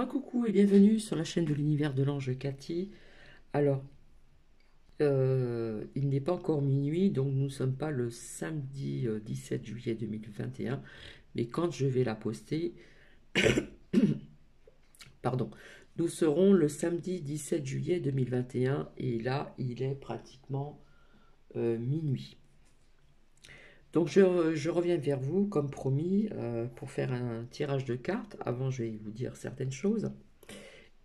Coucou et bienvenue sur la chaîne de l'univers de l'ange Cathy. Alors, il n'est pas encore minuit, donc nous ne sommes pas le samedi 17 juillet 2021, mais quand je vais la poster, pardon, nous serons le samedi 17 juillet 2021 et là, il est pratiquement minuit. Donc je reviens vers vous, comme promis, pour faire un tirage de cartes. Avant, je vais vous dire certaines choses.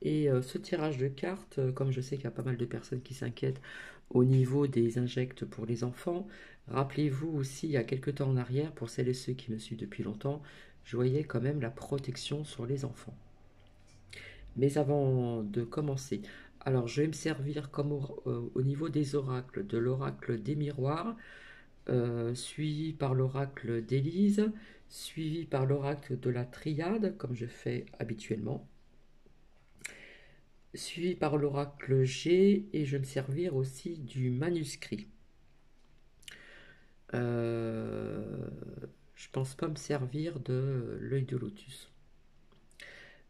Et ce tirage de cartes, comme je sais qu'il y a pas mal de personnes qui s'inquiètent au niveau des injectes pour les enfants, rappelez-vous aussi, il y a quelques temps en arrière, pour celles et ceux qui me suivent depuis longtemps, je voyais quand même la protection sur les enfants. Mais avant de commencer, alors je vais me servir comme au niveau des oracles, de l'oracle des miroirs, suivi par l'oracle d'Élise, suivi par l'oracle de la triade, comme je fais habituellement, suivi par l'oracle G, et je vais me servir aussi du manuscrit. Je pense pas me servir de l'œil de lotus.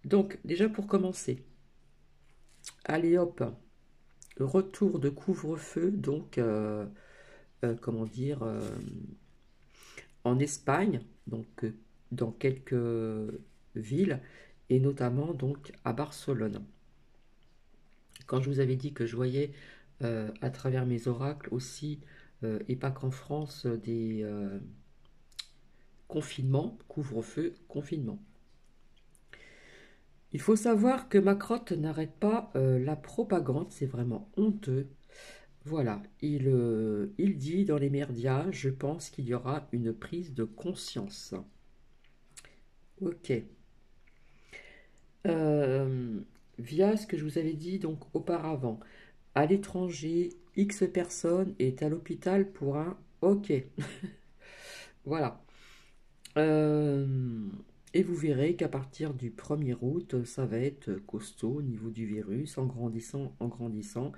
Donc, déjà pour commencer, allez hop, retour de couvre-feu, donc, comment dire, en Espagne, donc dans quelques villes, et notamment donc à Barcelone. Quand je vous avais dit que je voyais à travers mes oracles aussi, et pas qu'en France, des confinements, couvre-feu, confinement. Il faut savoir que Macrotte n'arrête pas la propagande, c'est vraiment honteux. Voilà, il dit dans les médias, je pense qu'il y aura une prise de conscience. Ok. Euh, Via ce que je vous avais dit donc auparavant, à l'étranger, X personne est à l'hôpital pour un ok. Voilà. Et vous verrez qu'à partir du 1er août, ça va être costaud au niveau du virus, en grandissant, en grandissant.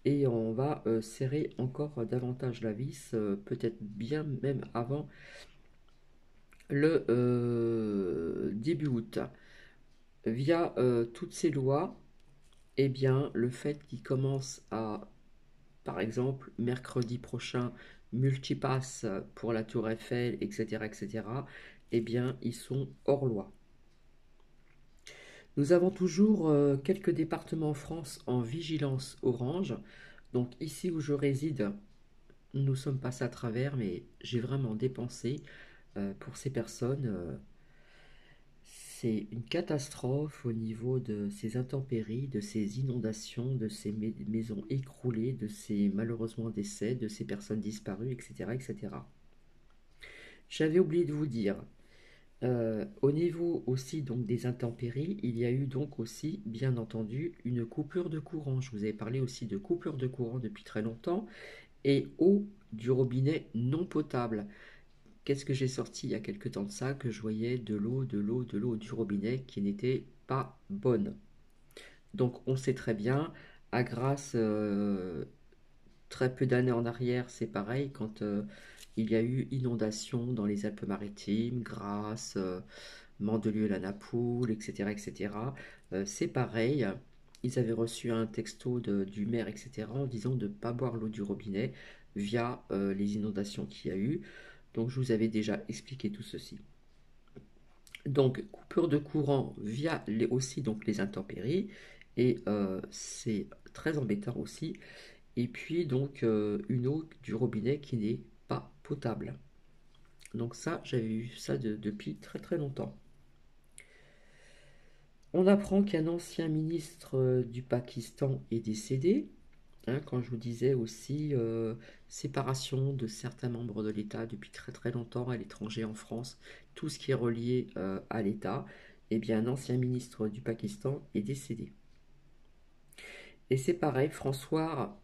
Et on va serrer encore davantage la vis, peut-être bien même avant le début août. Via toutes ces lois, eh bien, le fait qu'ils commencent à, par exemple, mercredi prochain, multipass pour la Tour Eiffel, etc., etc., eh bien, ils sont hors loi. Nous avons toujours quelques départements en France en vigilance orange. Donc ici où je réside, nous sommes passés à travers, mais j'ai vraiment dépensé pour ces personnes. C'est une catastrophe au niveau de ces intempéries, de ces inondations, de ces maisons écroulées, de ces malheureusement décès, de ces personnes disparues, etc., etc. J'avais oublié de vous dire, au niveau aussi donc des intempéries, il y a eu donc aussi, bien entendu, une coupure de courant. Je vous avais parlé aussi de coupure de courant depuis très longtemps et eau du robinet non potable. Qu'est-ce que j'ai sorti il y a quelque temps de ça que je voyais de l'eau du robinet qui n'était pas bonne. Donc on sait très bien, à Grasse, très peu d'années en arrière, c'est pareil, quand il y a eu inondation dans les Alpes-Maritimes, Grasse, Mandelieu-la-Napoule, etc., etc. C'est pareil. Ils avaient reçu un texto du maire, etc., en disant de ne pas boire l'eau du robinet via les inondations qu'il y a eu. Donc je vous avais déjà expliqué tout ceci. Donc coupure de courant via aussi donc les intempéries et c'est très embêtant aussi. Et puis donc une eau du robinet qui n'est pas potable. Donc ça, j'avais eu ça depuis très très longtemps. On apprend qu'un ancien ministre du Pakistan est décédé. Hein, quand je vous disais aussi séparation de certains membres de l'État depuis très très longtemps à l'étranger en France, tout ce qui est relié à l'État, eh bien un ancien ministre du Pakistan est décédé. Et c'est pareil, François,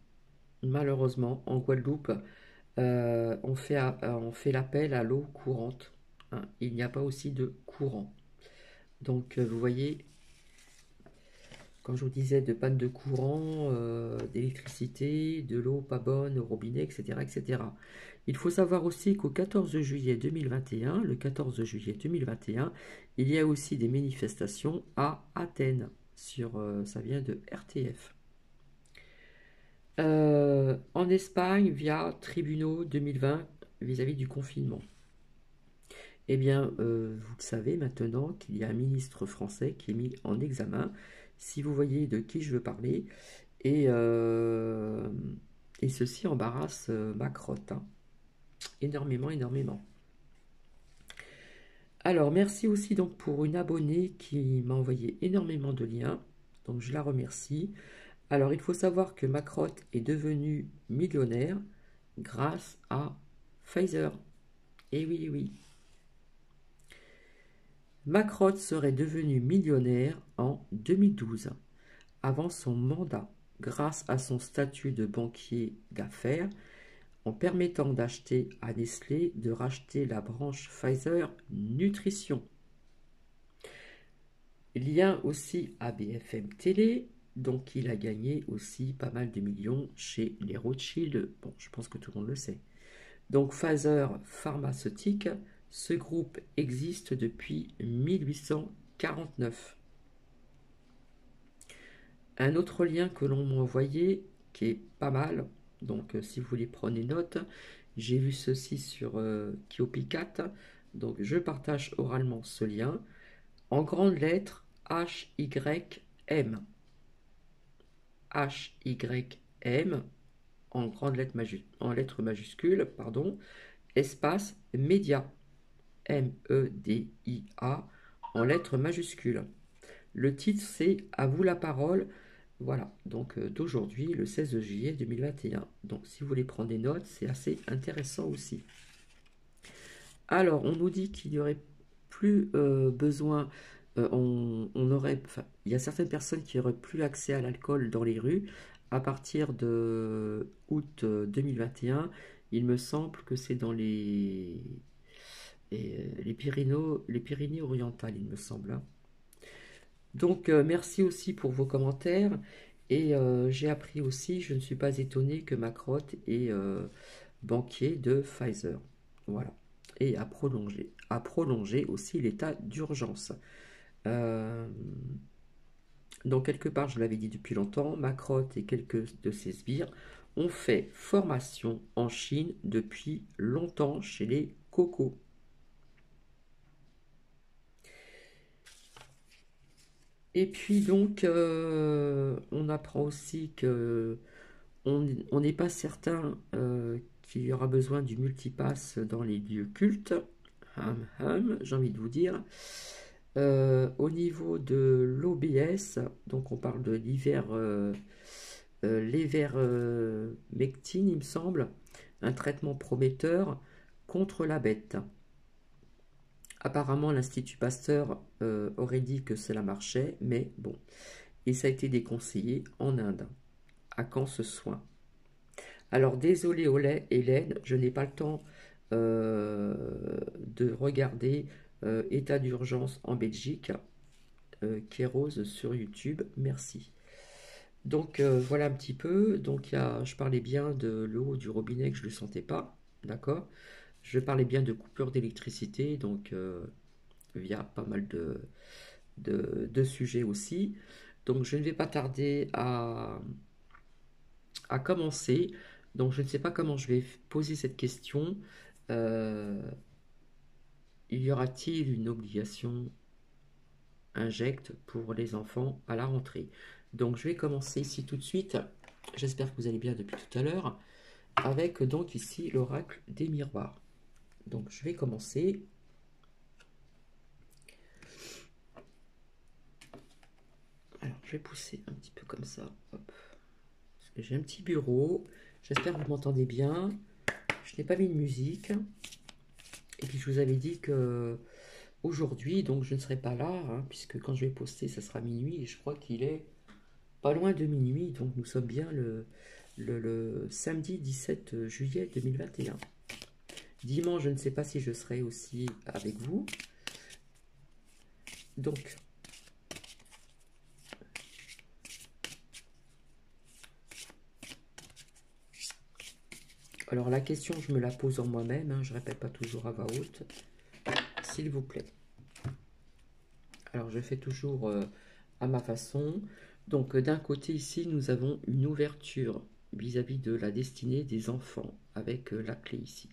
malheureusement, en Guadeloupe, on fait l'appel à l'eau courante. Hein. Il n'y a pas aussi de courant. Donc vous voyez, quand je vous disais de panne de courant, d'électricité, de l'eau pas bonne au robinet, etc., etc. Il faut savoir aussi qu'au 14 juillet 2021, le 14 juillet 2021, il y a aussi des manifestations à Athènes. Ça vient de RTF. En Espagne, via tribunaux 2020 vis-à-vis du confinement. Eh bien, vous le savez maintenant qu'il y a un ministre français qui est mis en examen, si vous voyez de qui je veux parler, et, euh, et ceci embarrasse ma crotte, hein. Énormément, énormément. Alors, merci aussi donc pour une abonnée qui m'a envoyé énormément de liens, donc je la remercie. Alors, il faut savoir que ma crotte est devenue millionnaire grâce à Pfizer. Et oui, oui. Macrotte serait devenu millionnaire en 2012, avant son mandat, grâce à son statut de banquier d'affaires, en permettant d'acheter à Nestlé de racheter la branche Pfizer Nutrition. Lien aussi à BFM Télé, donc il a gagné aussi pas mal de millions chez les Rothschild. Bon, je pense que tout le monde le sait. Donc Pfizer Pharmaceutique, ce groupe existe depuis 1849. Un autre lien que l'on m'a envoyé, qui est pas mal, donc si vous voulez prenez note, j'ai vu ceci sur Kiopicat, donc je partage oralement ce lien, en grandes lettres HYM. HYM, en grandes lettres en lettres majuscules, pardon, espace média, MEDIA, en lettres majuscules. Le titre c'est À vous la parole, voilà, donc d'aujourd'hui, le 16 juillet 2021. Donc si vous voulez prendre des notes, c'est assez intéressant aussi. Alors, on nous dit qu'il n'y aurait plus besoin, il y a certaines personnes qui n'auraient plus accès à l'alcool dans les rues à partir de août 2021. Il me semble que c'est dans les Pyrénées-Orientales, il me semble, hein. Donc, merci aussi pour vos commentaires. Et j'ai appris aussi, je ne suis pas étonné que Macrotte est banquier de Pfizer. Voilà. Et a prolongé aussi l'état d'urgence. Euh, donc, quelque part, je l'avais dit depuis longtemps, Macrotte et quelques de ses sbires ont fait formation en Chine depuis longtemps chez les cocos. Et puis donc, on apprend aussi que on n'est pas certain qu'il y aura besoin du multipass dans les lieux cultes. J'ai envie de vous dire. Au niveau de l'OBS, donc on parle de l'ivermectine, il me semble, un traitement prometteur contre la bête. Apparemment, l'Institut Pasteur aurait dit que cela marchait, mais bon, et ça a été déconseillé en Inde. À quand ce soin? Alors, désolé Hélène, je n'ai pas le temps de regarder État d'urgence en Belgique, Kéros sur YouTube, merci. Donc, voilà un petit peu. Donc, je parlais bien de l'eau du robinet que je ne le sentais pas, d'accord? Je parlais bien de coupure d'électricité, donc via pas mal de sujets aussi. Donc, je ne vais pas tarder à commencer. Donc, je ne sais pas comment je vais poser cette question. Euh, y aura-t-il une obligation injecte pour les enfants à la rentrée? Donc, je vais commencer ici tout de suite. J'espère que vous allez bien depuis tout à l'heure. Avec donc ici l'oracle des miroirs. Donc, je vais commencer. Alors, je vais pousser un petit peu comme ça. Hop. Parce que j'ai un petit bureau. J'espère que vous m'entendez bien. Je n'ai pas mis de musique. Et puis, je vous avais dit que aujourd'hui, donc je ne serai pas là, hein, puisque quand je vais poster, ça sera minuit. Et je crois qu'il est pas loin de minuit. Donc, nous sommes bien le samedi 17 juillet 2021. Dimanche, je ne sais pas si je serai aussi avec vous. Donc, Alors la question, je me la pose en moi-même, hein, je ne répète pas toujours à voix haute, s'il vous plaît. Alors je fais toujours à ma façon. Donc d'un côté ici, nous avons une ouverture vis-à-vis de la destinée des enfants, avec la clé ici.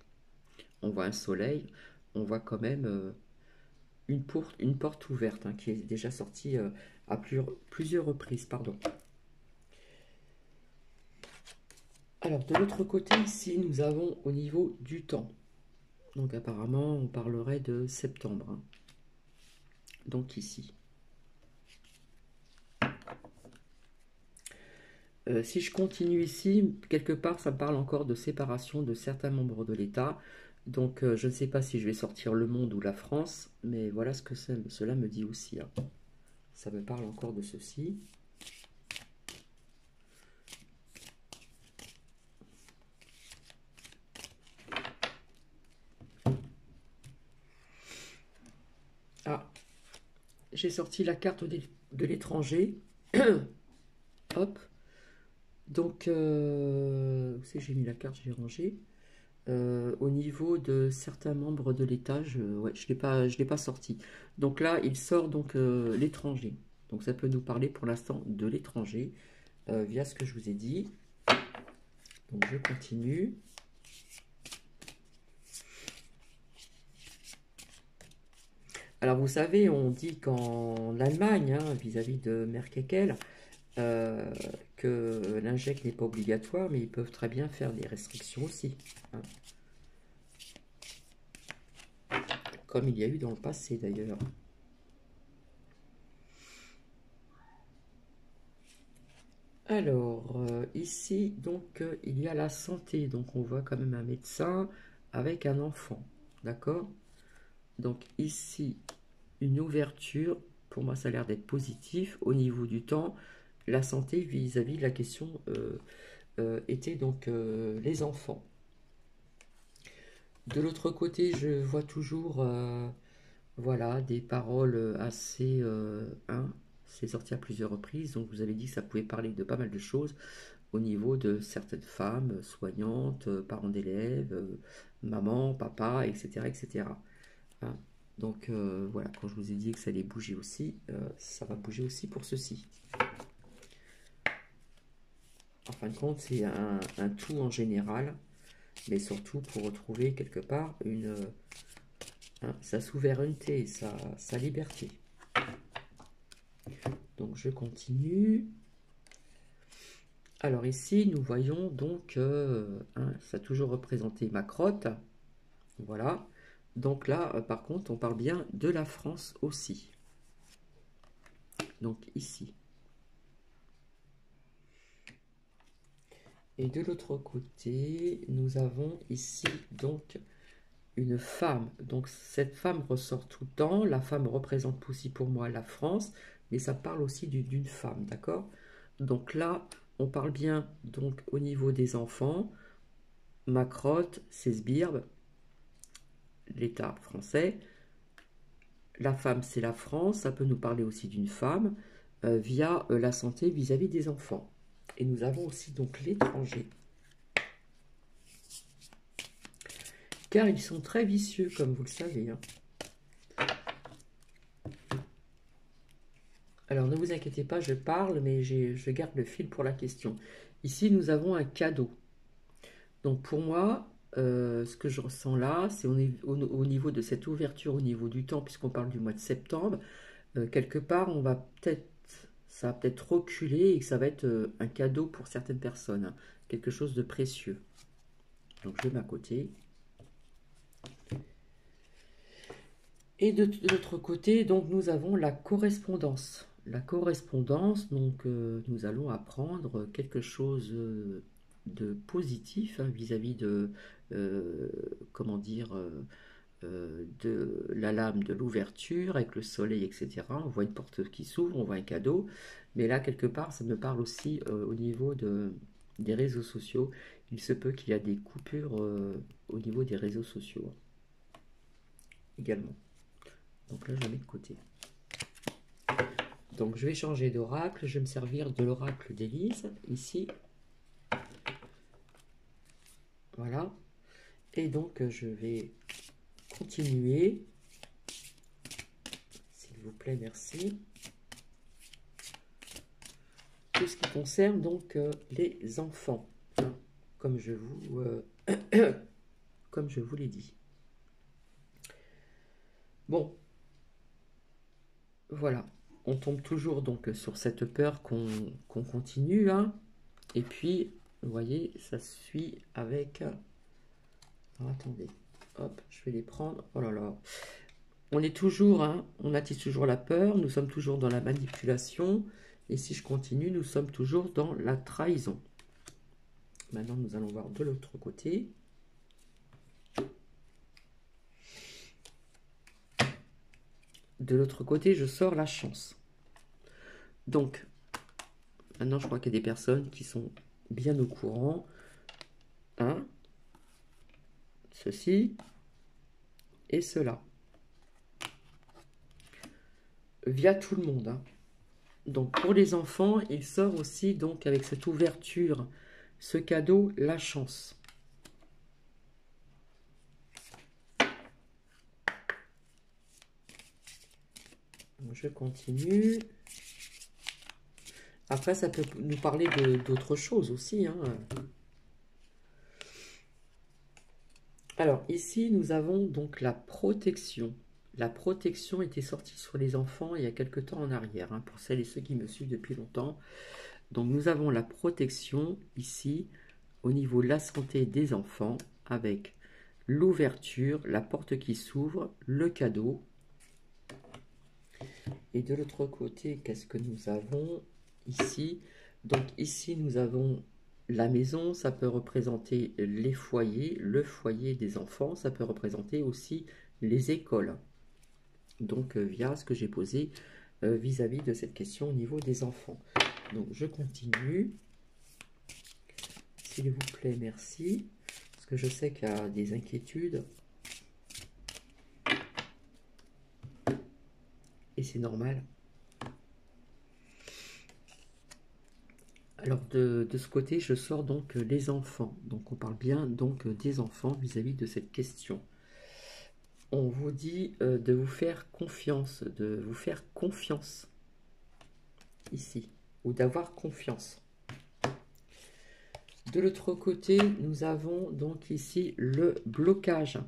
On voit un soleil, on voit quand même une porte ouverte hein, qui est déjà sortie à plusieurs reprises. Pardon. Alors de l'autre côté ici, nous avons au niveau du temps. Donc apparemment, on parlerait de septembre. Hein. Donc ici. Si je continue ici, quelque part, ça me parle encore de séparation de certains membres de l'État. Donc je ne sais pas si je vais sortir le monde ou la France, mais voilà ce que cela me dit aussi. Hein. Ça me parle encore de ceci. Ah, j'ai sorti la carte de l'étranger. Hop. Donc, où c'est que j'ai mis la carte, j'ai rangé. Au niveau de certains membres de l'État, ouais, je l'ai pas sorti. Donc là, il sort donc l'étranger. Donc ça peut nous parler pour l'instant de l'étranger via ce que je vous ai dit. Donc je continue. Alors vous savez, on dit qu'en Allemagne, hein, vis-à-vis de Merkel, que l'inject n'est pas obligatoire, mais ils peuvent très bien faire des restrictions aussi. Hein. Comme il y a eu dans le passé d'ailleurs. Alors, ici, donc, il y a la santé. Donc, on voit quand même un médecin avec un enfant. D'accord? Donc, ici, une ouverture. Pour moi, ça a l'air d'être positif. Au niveau du temps, la santé vis-à-vis de la question était donc les enfants. De l'autre côté, je vois toujours voilà, des paroles assez... hein, c'est sorti à plusieurs reprises, donc vous avez dit que ça pouvait parler de pas mal de choses au niveau de certaines femmes soignantes, parents d'élèves, maman, papa, etc. etc. Hein. Donc voilà, quand je vous ai dit que ça allait bouger aussi, ça va bouger aussi pour ceci. En fin de compte, c'est un tout en général, mais surtout pour retrouver quelque part hein, sa souveraineté, sa liberté. Donc je continue. Alors ici, nous voyons donc, hein, ça a toujours représenté ma crotte. Voilà. Donc là, par contre, on parle bien de la France aussi. Donc ici. Et de l'autre côté, nous avons ici donc une femme. Donc cette femme ressort tout le temps. La femme représente aussi pour moi la France, mais ça parle aussi d'une femme, d'accord? Donc là, on parle bien donc au niveau des enfants. Ma crotte, ses sbires, l'État français. La femme, c'est la France. Ça peut nous parler aussi d'une femme via la santé vis-à-vis des enfants. Et nous avons aussi donc l'étranger. Car ils sont très vicieux, comme vous le savez. Hein. Alors, ne vous inquiétez pas, je parle, mais je garde le fil pour la question. Ici, nous avons un cadeau. Donc, pour moi, ce que je ressens là, c'est au niveau de cette ouverture, au niveau du temps, puisqu'on parle du mois de septembre, quelque part, ça va peut-être reculer et que ça va être un cadeau pour certaines personnes. Hein. Quelque chose de précieux. Donc, je mets à côté. Et de l'autre côté, donc, nous avons la correspondance. La correspondance, donc, nous allons apprendre quelque chose de positif hein, vis-à-vis de, comment dire, de la lame de l'ouverture avec le soleil, etc. On voit une porte qui s'ouvre, on voit un cadeau. Mais là, quelque part, ça me parle aussi au niveau des réseaux sociaux. Il se peut qu'il y a des coupures au niveau des réseaux sociaux également. Donc là, je la mets de côté. Donc, je vais changer d'oracle. Je vais me servir de l'oracle d'Élise, ici. Voilà. Et donc, je vais continuer. S'il vous plaît, merci. Tout ce qui concerne donc les enfants, hein, comme je vous, comme je vous l'ai dit. Bon, voilà. On tombe toujours donc sur cette peur qu'on continue, hein. Et puis, vous voyez, ça suit avec... Alors, attendez, hop, je vais les prendre. Oh là là. On est toujours, hein, on attise toujours la peur, nous sommes toujours dans la manipulation. Et si je continue, nous sommes toujours dans la trahison. Maintenant, nous allons voir de l'autre côté. De l'autre côté, je sors la chance. Donc, maintenant, je crois qu'il y a des personnes qui sont bien au courant. Hein, ceci et cela. Via tout le monde. Hein. Donc, pour les enfants, il sort aussi, donc, avec cette ouverture, ce cadeau, la chance. Je continue. Après, ça peut nous parler d'autres choses aussi. Hein. Alors, ici, nous avons donc la protection. La protection était sortie sur les enfants il y a quelque temps en arrière, hein, pour celles et ceux qui me suivent depuis longtemps. Donc, nous avons la protection ici, au niveau de la santé des enfants, avec l'ouverture, la porte qui s'ouvre, le cadeau. Et de l'autre côté, qu'est-ce que nous avons ici? Donc ici, nous avons la maison, ça peut représenter les foyers, le foyer des enfants, ça peut représenter aussi les écoles. Donc via ce que j'ai posé vis-à-vis de cette question au niveau des enfants. Donc je continue. S'il vous plaît, merci. Parce que je sais qu'il y a des inquiétudes. Et c'est normal. Alors de ce côté, je sors donc les enfants. Donc on parle bien donc des enfants vis-à-vis de cette question. On vous dit de vous faire confiance, ici, ou d'avoir confiance. De l'autre côté, nous avons donc ici le blocage.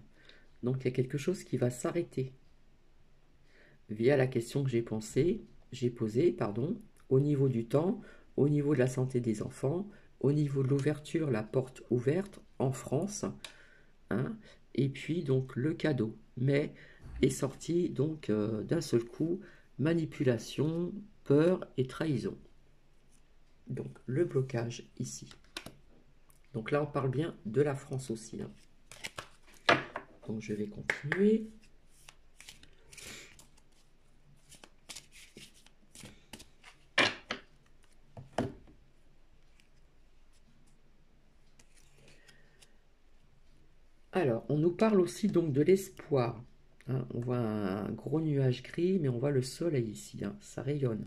Donc il y a quelque chose qui va s'arrêter via la question que j'ai posée, au niveau du temps, au niveau de la santé des enfants, au niveau de l'ouverture, la porte ouverte en France, hein, et puis donc le cadeau, mais est sorti donc d'un seul coup, manipulation, peur et trahison. Donc le blocage ici. Donc là on parle bien de la France aussi. Hein. Donc je vais continuer. Alors, on nous parle aussi donc de l'espoir. Hein, on voit un gros nuage gris, mais on voit le soleil ici. Hein, ça rayonne.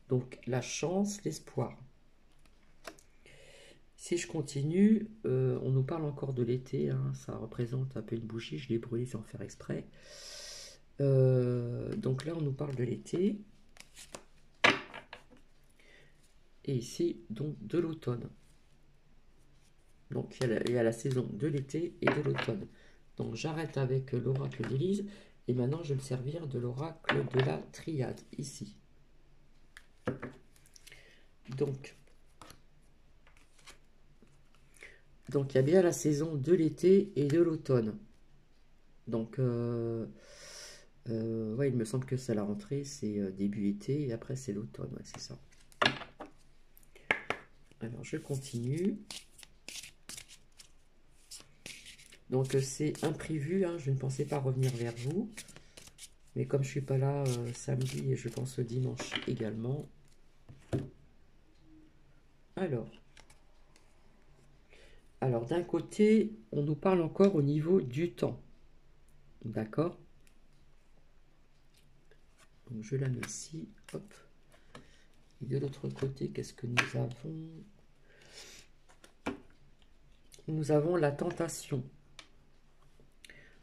Donc, la chance, l'espoir. Si je continue, on nous parle encore de l'été. Hein, ça représente un peu une bougie. Je l'ai brûlée sans faire exprès. Donc là, on nous parle de l'été. Et ici, donc, de l'automne. Donc, il y a la saison de l'été et de l'automne. Donc, j'arrête avec l'oracle d'Élise. Et maintenant, je vais me servir de l'oracle de la triade, ici. Donc, il y a bien la saison de l'été et de l'automne. Donc, ouais, il me semble que c'est la rentrée, c'est début été, et après, c'est l'automne. Ouais, c'est ça. Alors, je continue. Donc c'est imprévu, hein, je ne pensais pas revenir vers vous. Mais comme je ne suis pas là samedi et je pense dimanche également. Alors d'un côté, on nous parle encore au niveau du temps. D'accord? Donc je la mets ici, hop. Et de l'autre côté, qu'est-ce que nous avons? nous avons la tentation.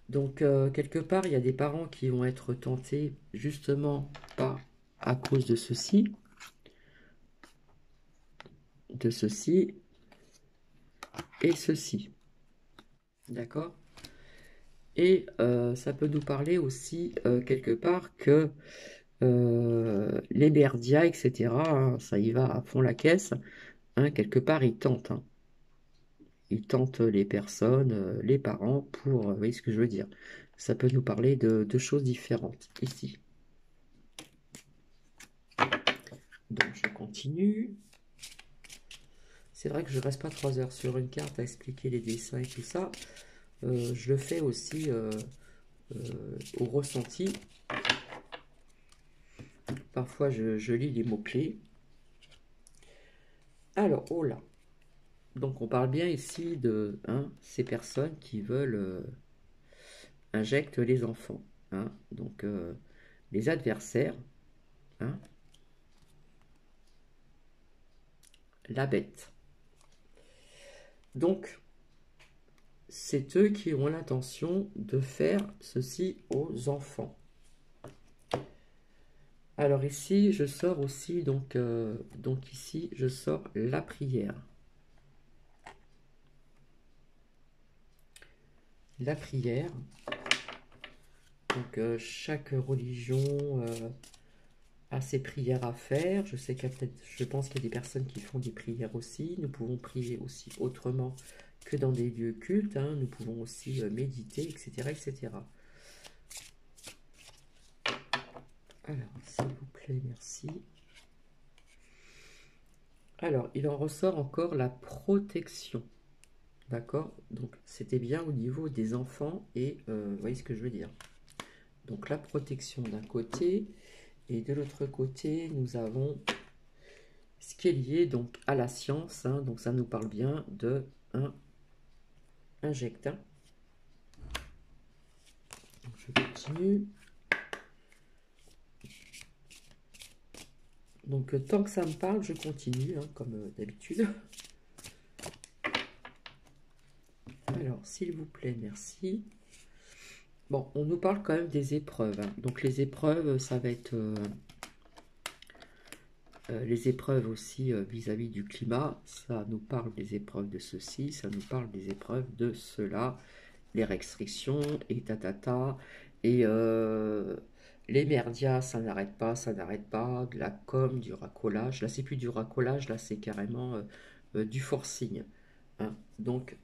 Donc, quelque part, il y a des parents qui vont être tentés justement pas à cause de ceci, et ceci. D'accord? Et ça peut nous parler aussi, quelque part, que les merdias, etc., hein, ça y va à fond la caisse, hein, quelque part, ils tentent. Hein. Ils tentent les personnes, les parents, pour... vous voyez ce que je veux dire? Ça peut nous parler de choses différentes, ici. Donc, je continue. C'est vrai que je ne reste pas 3 heures sur une carte à expliquer les dessins et tout ça. Je le fais aussi au ressenti. Parfois, je lis les mots-clés. Alors, oh là. Donc, on parle bien ici de ces personnes qui veulent injecter les enfants. Hein. Donc, les adversaires. Hein, la bête. Donc, c'est eux qui ont l'intention de faire ceci aux enfants. Alors ici, je sors aussi, donc ici, je sors la prière. La prière. Donc chaque religion a ses prières à faire. Je sais je pense qu'il y a des personnes qui font des prières aussi. Nous pouvons prier aussi autrement que dans des lieux cultes. Hein. Nous pouvons aussi méditer, etc., etc. Alors, s'il vous plaît, merci. Alors, il en ressort encore la protection. D'accord? Donc, c'était bien au niveau des enfants et vous voyez ce que je veux dire. Donc, la protection d'un côté et de l'autre côté, nous avons ce qui est lié donc à la science. Hein, donc, ça nous parle bien de un injectant. Donc, je continue. Donc, tant que ça me parle, je continue, hein, comme d'habitude. Alors, s'il vous plaît, merci. Bon, on nous parle quand même des épreuves. Hein. Donc, les épreuves, ça va être les épreuves aussi vis-à-vis du climat. Ça nous parle des épreuves de ceci, ça nous parle des épreuves de cela. Les restrictions, et tatata. Et les merdias, ça n'arrête pas, ça n'arrête pas. De la com, du racolage. Là, c'est plus du racolage, là, c'est carrément du forcing. Hein. Donc,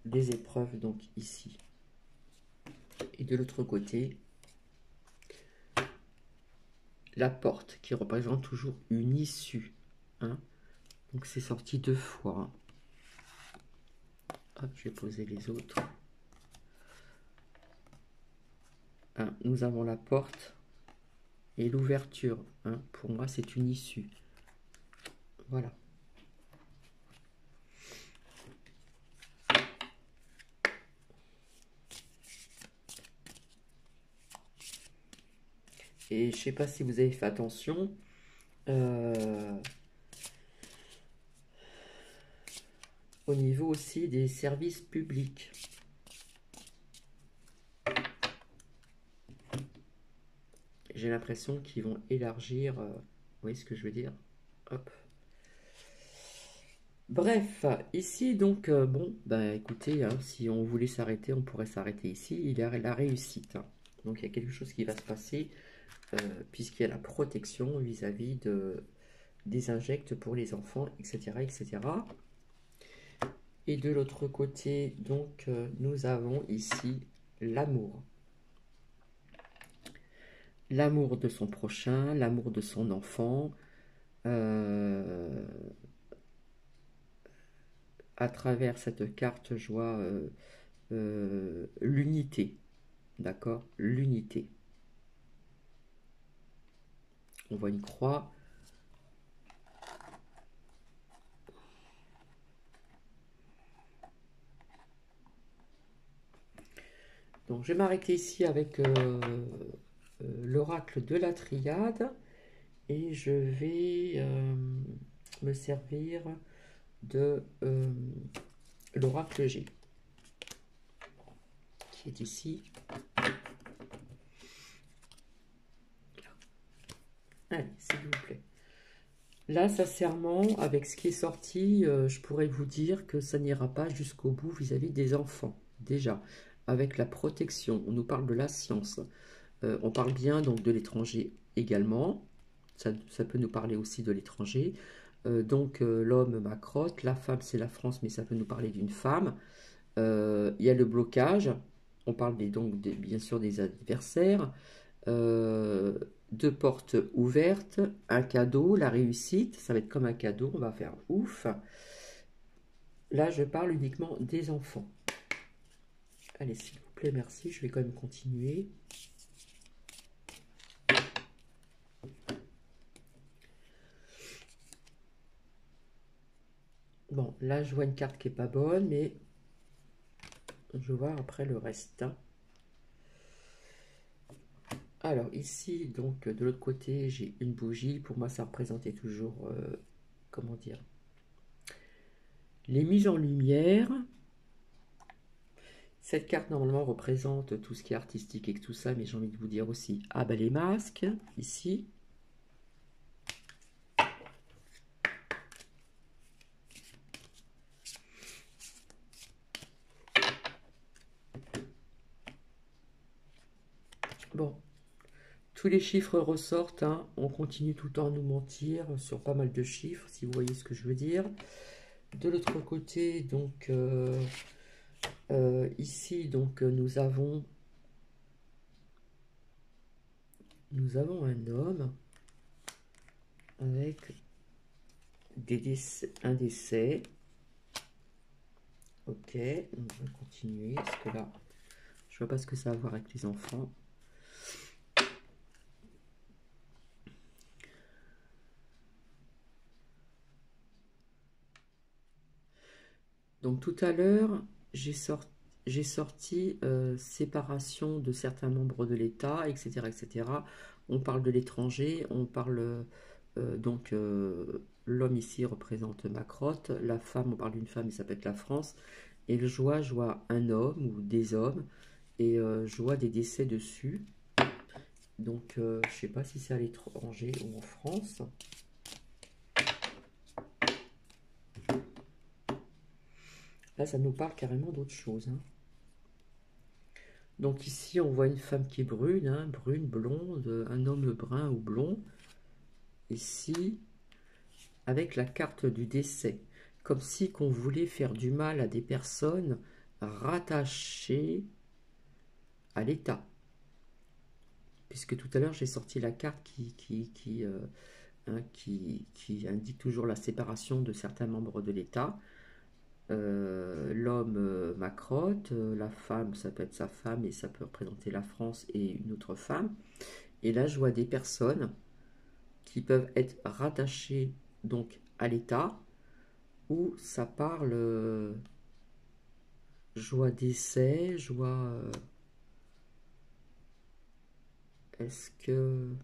des épreuves, donc ici. Et de l'autre côté, la porte qui représente toujours une issue. Hein. Donc, c'est sorti 2 fois. Hop, je vais poser les autres. Hein, nous avons la porte et l'ouverture. Hein, pour moi, c'est une issue. Voilà. Et je ne sais pas si vous avez fait attention. Au niveau aussi des services publics. J'ai l'impression qu'ils vont élargir. Vous voyez ce que je veux dire? Hop. Bref, ici donc, bon, bah écoutez, hein, si on voulait s'arrêter, on pourrait s'arrêter ici. Il y a la réussite. Hein. Donc il y a quelque chose qui va se passer, puisqu'il y a la protection vis-à-vis des injects pour les enfants, etc., etc. Et de l'autre côté, donc, nous avons ici l'amour. L'amour de son prochain, l'amour de son enfant, à travers cette carte, je vois l'unité, d'accord? L'unité. On voit une croix. Donc, je vais m'arrêter ici avec l'oracle de la triade et je vais me servir de l'oracle G, qui est ici. Allez, s'il vous plaît. Là, sincèrement, avec ce qui est sorti, je pourrais vous dire que ça n'ira pas jusqu'au bout vis-à-vis des enfants. Déjà, avec la protection, on nous parle de la science. On parle bien donc de l'étranger également. Ça peut nous parler aussi de l'étranger. L'homme, ma crotte. La femme, c'est la France, mais ça peut nous parler d'une femme. Il y a le blocage. On parle bien sûr des adversaires. Deux portes ouvertes, un cadeau, la réussite, ça va être comme un cadeau, on va faire ouf. Là, je parle uniquement des enfants. Allez, s'il vous plaît, merci, je vais quand même continuer. Bon, là, je vois une carte qui est pas bonne, mais je vais voir après le reste. Alors, ici, donc, de l'autre côté, j'ai une bougie. Pour moi, ça représentait toujours, comment dire, les mises en lumière. Cette carte, normalement, représente tout ce qui est artistique et tout ça, mais j'ai envie de vous dire aussi, ah ben les masques, ici. Bon, tous les chiffres ressortent, hein. On continue tout le temps à nous mentir sur pas mal de chiffres, si vous voyez ce que je veux dire. De l'autre côté, donc, ici, donc, nous avons un homme avec un décès. Ok, on va continuer, parce que là, je vois pas ce que ça a à voir avec les enfants. Donc tout à l'heure, j'ai sorti séparation de certains membres de l'État, etc., etc. On parle de l'étranger, on parle l'homme ici représente ma crotte, la femme, on parle d'une femme, ça peut être la France, et je vois un homme ou des hommes, et je vois des décès dessus. Donc je sais pas si c'est à l'étranger ou en France. Là, ça nous parle carrément d'autre chose, hein. Donc ici, on voit une femme qui est brune, hein, brune, blonde, un homme brun ou blond. Ici, avec la carte du décès, comme si qu'on voulait faire du mal à des personnes rattachées à l'État. Puisque tout à l'heure, j'ai sorti la carte qui indique toujours la séparation de certains membres de l'État. L'homme, ma crotte, la femme, ça peut être sa femme et ça peut représenter la France et une autre femme. Et là, je vois des personnes qui peuvent être rattachées donc à l'État, où ça parle, je vois décès, je vois, est-ce que,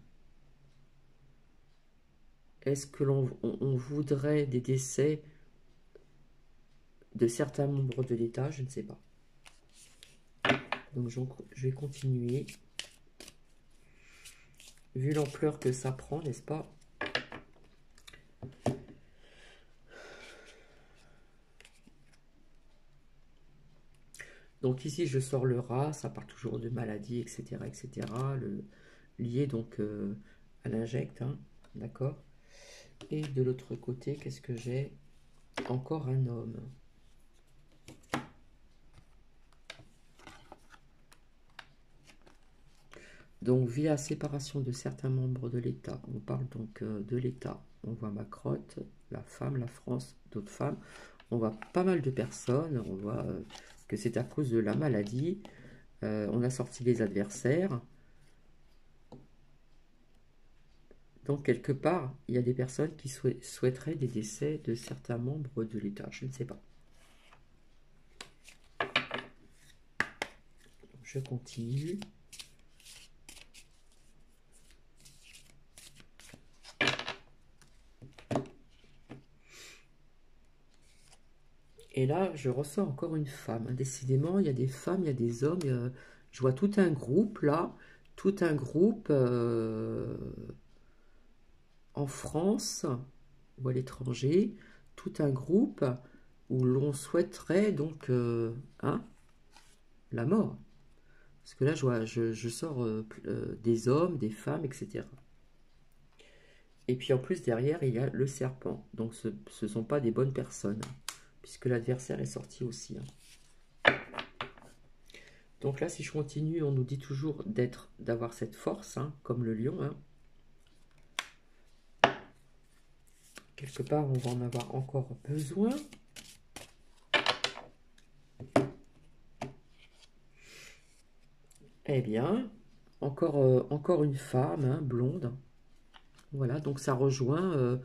on voudrait des décès de certains membres de l'État, je ne sais pas. Donc je vais continuer. Vu l'ampleur que ça prend, n'est-ce pas? Donc ici, je sors le rat, ça parle toujours de maladie, etc., etc. Lié donc à l'injecte, hein, d'accord? Et de l'autre côté, qu'est-ce que j'ai? Encore un homme. Donc, via séparation de certains membres de l'État, on parle donc de l'État. On voit ma crotte, la femme, la France, d'autres femmes. On voit pas mal de personnes. On voit que c'est à cause de la maladie. On a sorti les adversaires. Donc, quelque part, il y a des personnes qui souhaiteraient des décès de certains membres de l'État. Je ne sais pas. Je continue. Et là, je ressens encore une femme. Décidément, il y a des femmes, il y a des hommes. Je vois tout un groupe là, tout un groupe en France ou à l'étranger, tout un groupe où l'on souhaiterait donc hein, la mort. Parce que là, je sors des hommes, des femmes, etc. Et puis en plus, derrière, il y a le serpent. Donc ce ne sont pas des bonnes personnes, puisque l'adversaire est sorti aussi. Donc là, si je continue, on nous dit toujours d'avoir cette force, comme le lion. Quelque part, on va en avoir encore besoin. Eh bien, encore une femme, blonde. Voilà, donc ça rejoint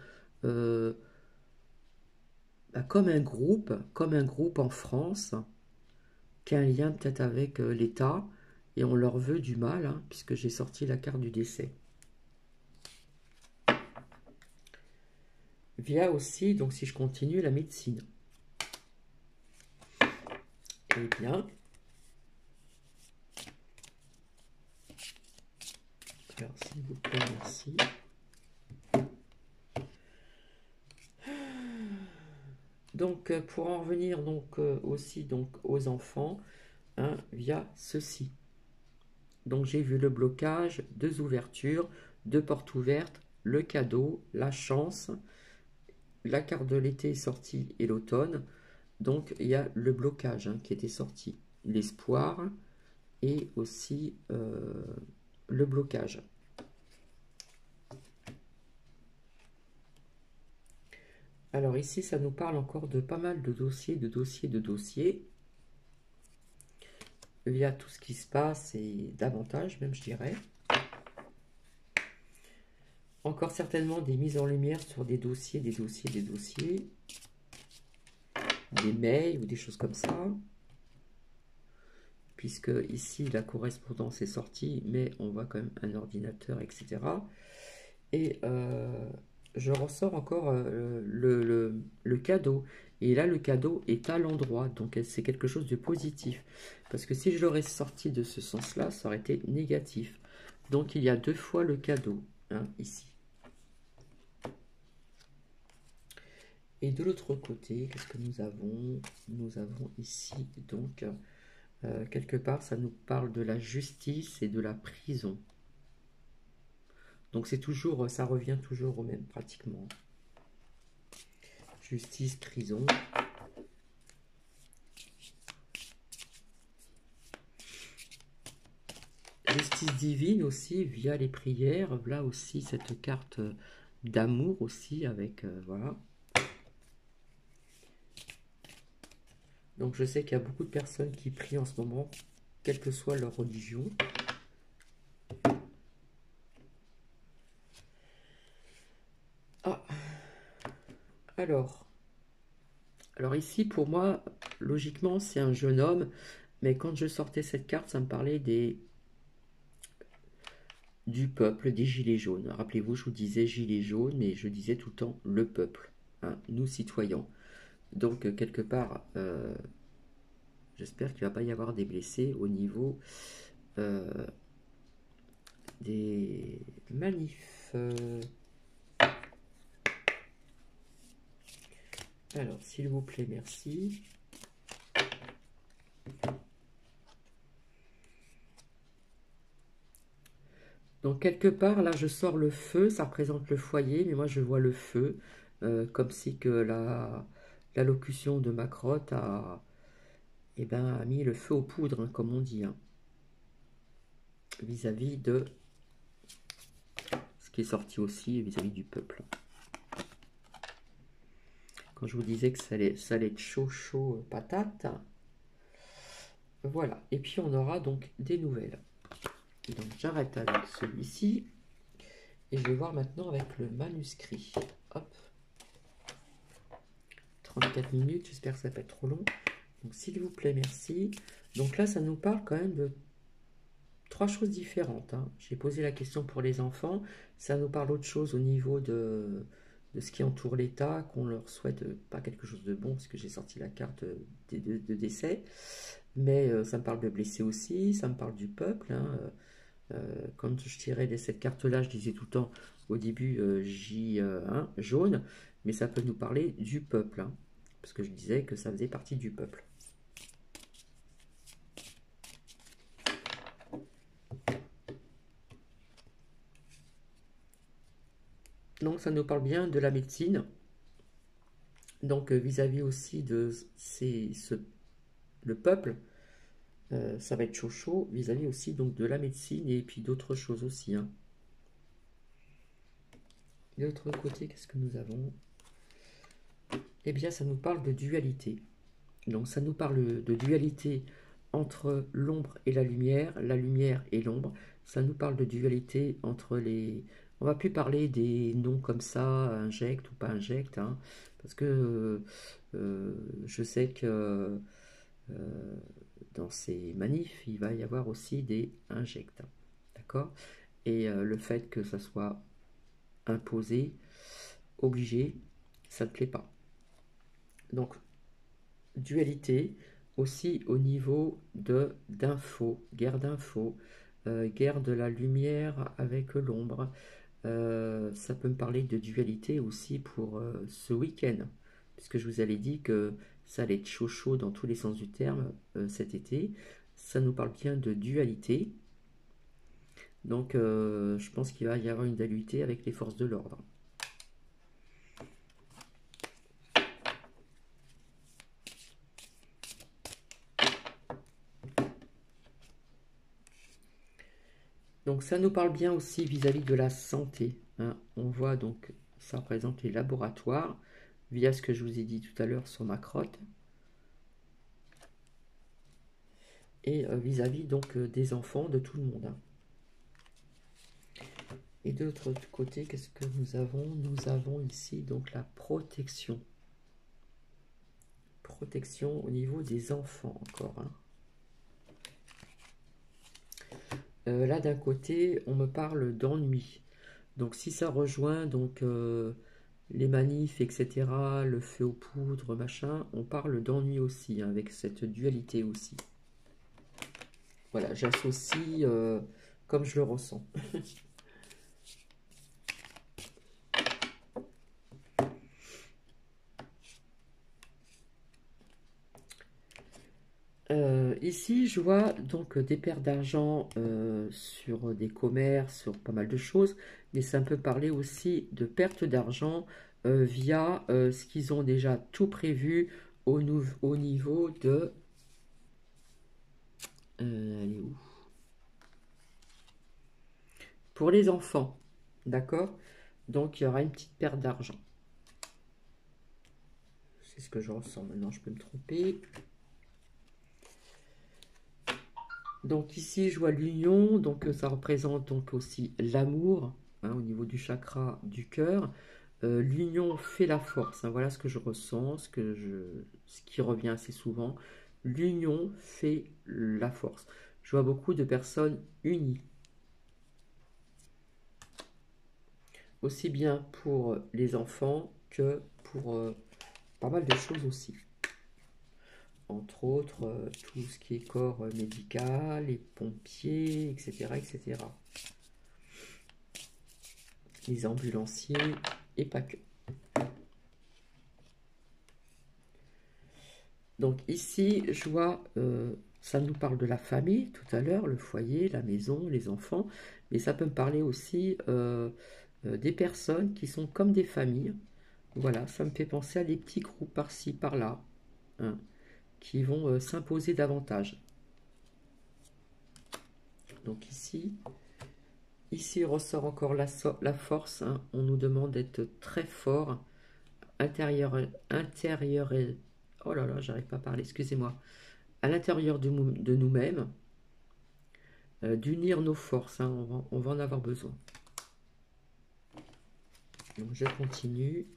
comme un groupe en France, qui a un lien peut-être avec l'État, et on leur veut du mal, puisque j'ai sorti la carte du décès. Via aussi, donc si je continue, la médecine. Eh bien, alors s'il vous plaît, merci. Donc, pour en revenir donc, aussi donc, aux enfants, via ceci. Donc, j'ai vu le blocage, 2 ouvertures, 2 portes ouvertes, le cadeau, la chance, la carte de l'été est sortie et l'automne. Donc, il y a le blocage qui était sorti, l'espoir et aussi le blocage. Alors ici, ça nous parle encore de pas mal de dossiers, via tout ce qui se passe et davantage même, je dirais. Encore certainement des mises en lumière sur des dossiers, des mails ou des choses comme ça. Puisque ici, la correspondance est sortie, mais on voit quand même un ordinateur, etc. Et je ressors encore le cadeau. Et là, le cadeau est à l'endroit. Donc, c'est quelque chose de positif. Parce que si je l'aurais sorti de ce sens-là, ça aurait été négatif. Donc, il y a 2 fois le cadeau, ici. Et de l'autre côté, qu'est-ce que nous avons? Nous avons ici, donc, quelque part, ça nous parle de la justice et de la prison. Donc, c'est toujours, ça revient toujours au même, pratiquement. Justice, prison. Justice divine aussi, via les prières. Là aussi, cette carte d'amour aussi, avec, voilà. Donc, je sais qu'il y a beaucoup de personnes qui prient en ce moment, quelle que soit leur religion. Ah, alors ici, pour moi, logiquement, c'est un jeune homme, mais quand je sortais cette carte, ça me parlait du peuple, des gilets jaunes. Rappelez-vous, je vous disais gilets jaunes, mais je disais tout le temps le peuple, nous citoyens. Donc, quelque part, j'espère qu'il ne va pas y avoir des blessés au niveau des manifs. Alors, s'il vous plaît, merci. Donc, quelque part, là, je sors le feu, ça représente le foyer, mais moi, je vois le feu, comme si que l'allocution de Macrotte a mis le feu aux poudres, comme on dit, vis-à-vis de ce qui est sorti aussi, vis-à-vis du peuple. Quand je vous disais que ça allait être chaud, patate. Voilà, et puis on aura donc des nouvelles. Donc j'arrête avec celui-ci. Et je vais voir maintenant avec le manuscrit. Hop. 34 minutes, j'espère que ça va pas être trop long. Donc s'il vous plaît, merci. Donc là, ça nous parle quand même de 3 choses différentes. J'ai posé la question pour les enfants. Ça nous parle autre chose au niveau de ce qui entoure l'État, qu'on leur souhaite pas quelque chose de bon, parce que j'ai sorti la carte de décès, mais ça me parle de blessés aussi, ça me parle du peuple, hein, quand je tirais cette carte-là, je disais tout le temps au début J1, jaune, mais ça peut nous parler du peuple, hein, parce que je disais que ça faisait partie du peuple. Donc ça nous parle bien de la médecine, donc vis-à-vis aussi de le peuple, ça va être chaud vis-à-vis aussi donc de la médecine et puis d'autres choses aussi, hein. De l'autre côté, qu'est-ce que nous avons? Eh bien, ça nous parle de dualité. Donc, ça nous parle de dualité entre l'ombre et la lumière et l'ombre. Ça nous parle de dualité entre les... On va plus parler des noms comme ça, injecte ou pas injecte, hein, parce que je sais que dans ces manifs, il va y avoir aussi des injectes, d'accord? Et le fait que ça soit imposé, obligé, ça ne plaît pas. Donc, dualité aussi au niveau d'infos, guerre d'infos, guerre de la lumière avec l'ombre. Ça peut me parler de dualité aussi pour ce week-end, puisque je vous avais dit que ça allait être chaud dans tous les sens du terme cet été. Ça nous parle bien de dualité. Donc je pense qu'il va y avoir une dualité avec les forces de l'ordre. Donc ça nous parle bien aussi vis-à-vis de la santé, hein. On voit donc ça représente les laboratoires via ce que je vous ai dit tout à l'heure sur ma crotte. Et vis-à-vis donc des enfants, de tout le monde, hein. Et de l'autre côté, qu'est-ce que nous avons? Nous avons ici donc la protection. Protection au niveau des enfants encore, hein. Là d'un côté, on me parle d'ennui. Donc si ça rejoint donc les manifs, etc., le feu aux poudres, machin, on parle d'ennui aussi, hein, avec cette dualité aussi. Voilà, j'associe comme je le ressens. Ici, je vois donc des pertes d'argent sur des commerces, sur pas mal de choses, mais ça peut parler aussi de pertes d'argent via ce qu'ils ont déjà tout prévu au niveau de... elle est où? Pour les enfants, d'accord? Donc, il y aura une petite perte d'argent. C'est ce que je ressens. Maintenant, je peux me tromper. Donc ici, je vois l'union, donc ça représente donc aussi l'amour, hein, au niveau du chakra du cœur. L'union fait la force, hein, voilà ce que je ressens, ce qui revient assez souvent. L'union fait la force. Je vois beaucoup de personnes unies. Aussi bien pour les enfants que pour pas mal de choses aussi. Entre autres, tout ce qui est corps médical, les pompiers, etc., etc. Les ambulanciers et pas que. Donc ici, je vois, ça nous parle de la famille tout à l'heure, le foyer, la maison, les enfants, mais ça peut me parler aussi des personnes qui sont comme des familles. Voilà, ça me fait penser à des petits groupes par-ci, par-là, hein, qui vont s'imposer davantage. Donc ici ressort encore la force, hein. On nous demande d'être très fort, intérieur, oh là là, j'arrive pas à parler, excusez-moi, à l'intérieur de nous-mêmes, d'unir nos forces, hein, on va en avoir besoin. Donc je continue.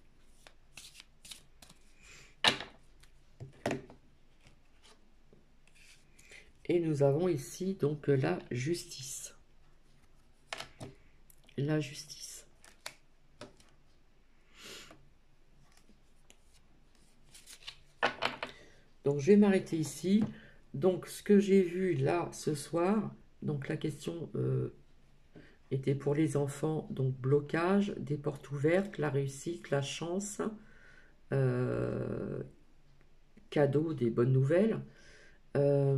Et nous avons ici donc la justice. La justice. Donc, je vais m'arrêter ici. Donc, ce que j'ai vu là ce soir, donc la question était pour les enfants, donc blocage, des portes ouvertes, la réussite, la chance, euh, cadeau, des bonnes nouvelles. Euh,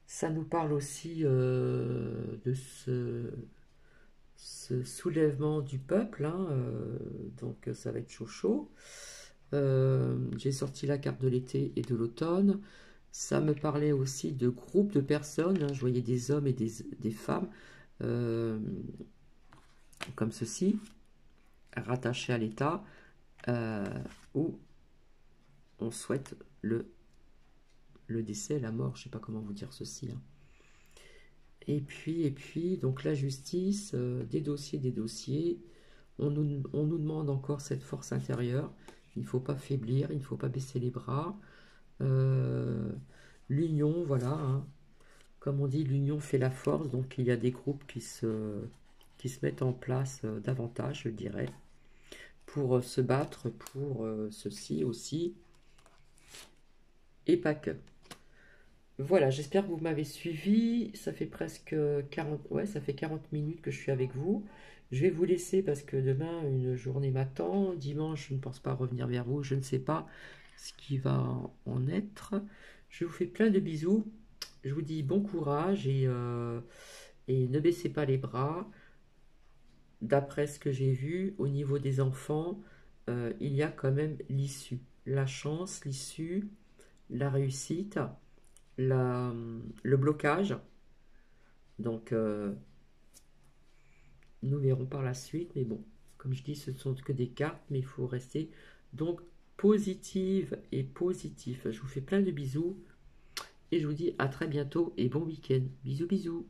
Ça nous parle aussi de ce soulèvement du peuple, hein, donc ça va être chaud chaud. J'ai sorti la carte de l'été et de l'automne. Ça me parlait aussi de groupes de personnes, hein, je voyais des hommes et des femmes euh, comme ceci, rattachés à l'État, euh, où on souhaite le décès, la mort, je ne sais pas comment vous dire ceci, hein. Et puis, donc la justice, des dossiers. On nous demande encore cette force intérieure. Il ne faut pas faiblir, il ne faut pas baisser les bras. Euh, L'union, voilà, hein. Comme on dit, l'union fait la force. Donc il y a des groupes qui se mettent en place davantage, je dirais, pour se battre pour ceci aussi, et pas que. Voilà, j'espère que vous m'avez suivi. Ça fait presque 40, ouais, ça fait 40 minutes que je suis avec vous. Je vais vous laisser parce que demain, une journée m'attend. Dimanche, je ne pense pas revenir vers vous. Je ne sais pas ce qui va en être. Je vous fais plein de bisous. Je vous dis bon courage et ne baissez pas les bras. D'après ce que j'ai vu, au niveau des enfants, il y a quand même l'issue. La chance, l'issue, la réussite, le blocage. Donc, nous verrons par la suite. Mais bon, comme je dis, ce ne sont que des cartes, mais il faut rester donc positive et positif. Je vous fais plein de bisous et je vous dis à très bientôt et bon week-end. Bisous, bisous.